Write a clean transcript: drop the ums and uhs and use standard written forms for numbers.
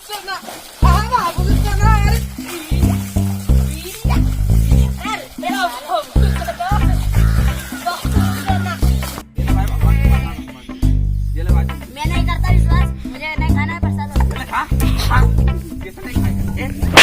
साबुदाणा हा साबुदाणा अरे मैं नहीं करता विश्वास, मुझे नहीं खाना है प्रसाद। खा खा कैसे नहीं खाए